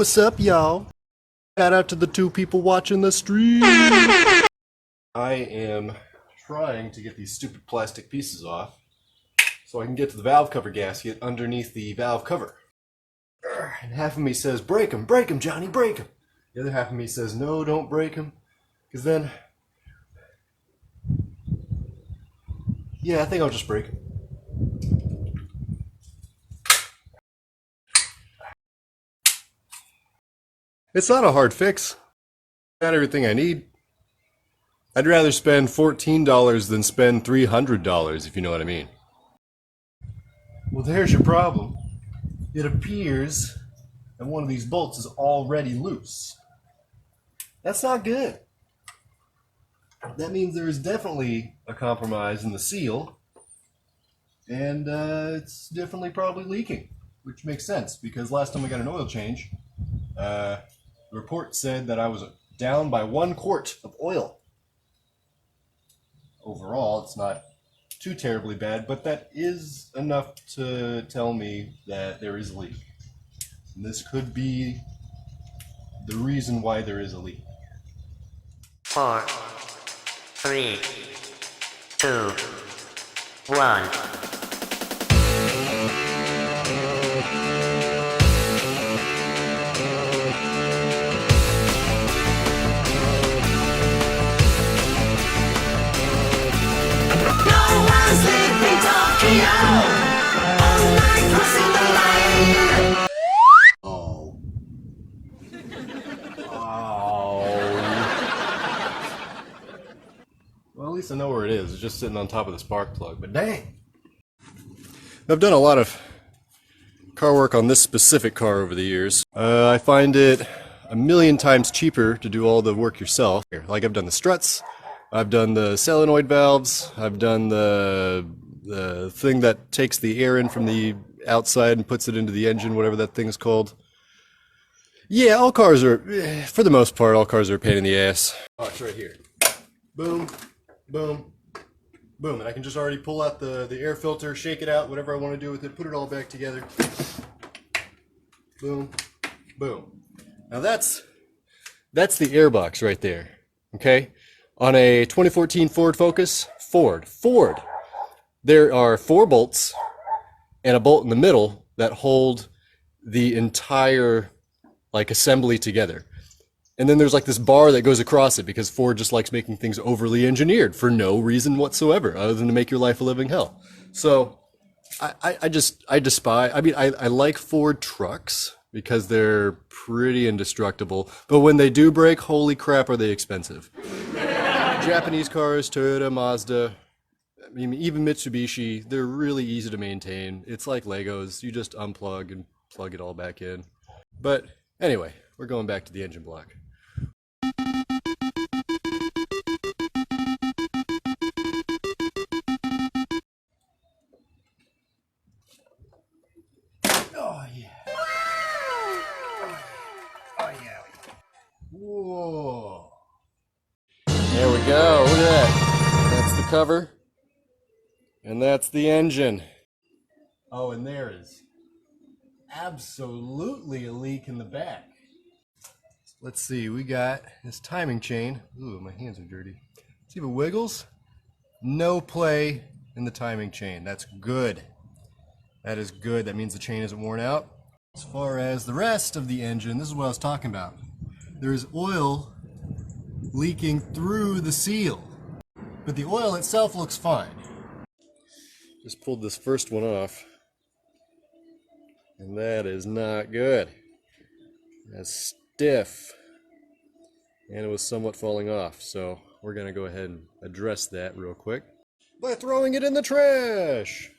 what's up, y'all? Shout out to the 2 people watching the stream. I am trying to get these stupid plastic pieces off so I can get to the valve cover gasket underneath the valve cover. And half of me says, break them, Johnny, break them. The other half of me says, no, don't break them. Because then, yeah, I think I'll just break them. It's not a hard fix. Got everything I need. I'd rather spend $14 than spend $300, if you know what I mean. Well, there's your problem. It appears that one of these bolts is already loose. That's not good. That means there is definitely a compromise in the seal, and it's definitely probably leaking, which makes sense because last time I got an oil change, the report said that I was down by 1 quart of oil. Overall, it's not too terribly bad, but that is enough to tell me that there is a leak. And this could be the reason why there is a leak. 4, 3, 2, 1. Oh. Well, at least I know where it is. It's just sitting on top of the spark plug, but dang. I've done a lot of car work on this specific car over the years. I find it a million times cheaper to do all the work yourself. Like I've done the struts, I've done the solenoid valves, I've done the thing that takes the air in from the outside and puts it into the engine, whatever that thing's called. Yeah, all cars are, for the most part, all cars are a pain in the ass. Oh, it's right here. Boom, boom, boom. And I can just already pull out the air filter, shake it out, whatever I want to do with it, put it all back together. Boom, boom. Now that's the air box right there, okay? On a 2014 Ford Focus, Ford, there are 4 bolts and a bolt in the middle that hold the entire like assembly together. And then there's like this bar that goes across it because Ford just likes making things overly engineered for no reason whatsoever other than to make your life a living hell. So I despise, I mean, I like Ford trucks because they're pretty indestructible, but when they do break, holy crap, are they expensive. Japanese cars, Toyota, Mazda, I mean, even Mitsubishi, they're really easy to maintain. It's like Legos. You just unplug and plug it all back in. But anyway, we're going back to the engine block. Oh, yeah. Oh, yeah. Whoa. There we go. Look at that. That's the cover. And that's the engine. Oh, and there is absolutely a leak in the back. Let's see, we got this timing chain. Ooh, my hands are dirty. See if it wiggles? No play in the timing chain. That's good. That is good. That means the chain isn't worn out. As far as the rest of the engine, this is what I was talking about. There is oil leaking through the seal, but the oil itself looks fine. Just pulled this first one off, and that is not good. That's stiff, and it was somewhat falling off, so we're going to go ahead and address that real quick by throwing it in the trash.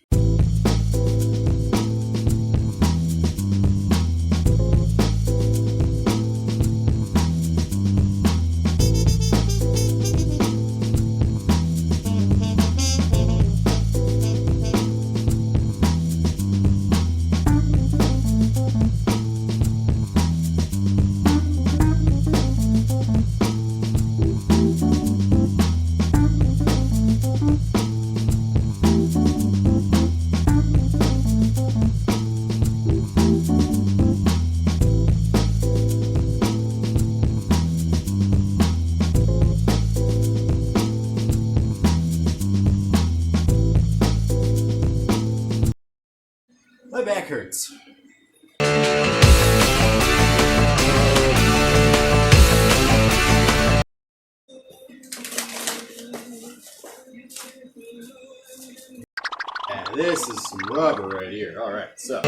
This is some rubber right here. All right, so.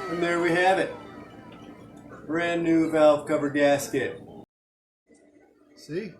And there we have it. Brand new valve cover gasket. See?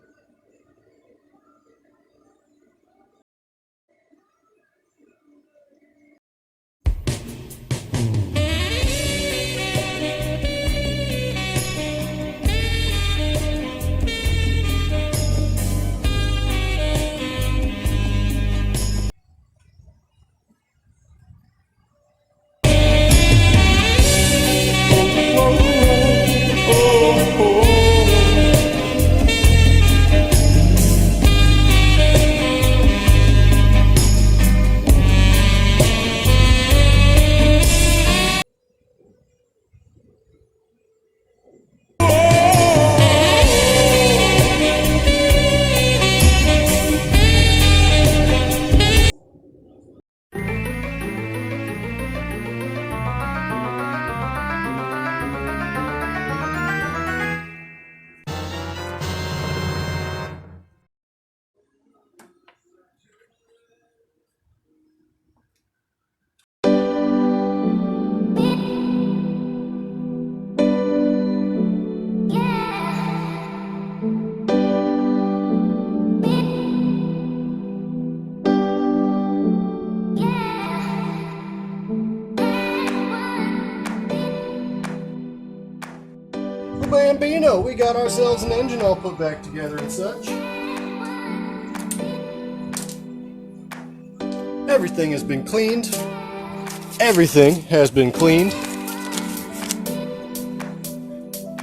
Bambino, we got ourselves an engine all put back together and such. Everything has been cleaned. Everything has been cleaned.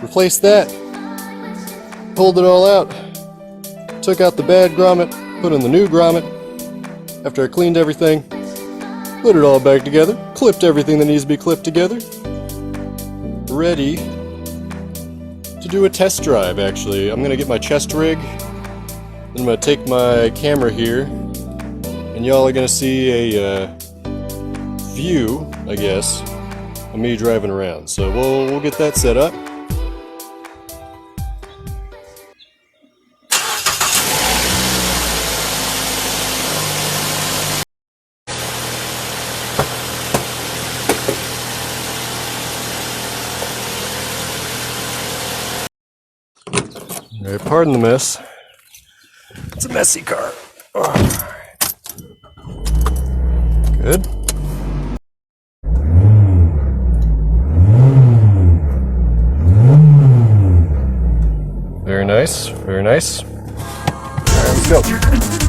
Replaced that. Pulled it all out. Took out the bad grommet, put in the new grommet. After I cleaned everything, put it all back together, clipped everything that needs to be clipped together. Ready to do a test drive, actually. I'm gonna get my chest rig, then I'm gonna take my camera here, and y'all are gonna see a view, I guess, of me driving around. So we'll get that set up. Alright, pardon the mess. It's a messy car. Oh. Good. Very nice, very nice. Alright, let's go.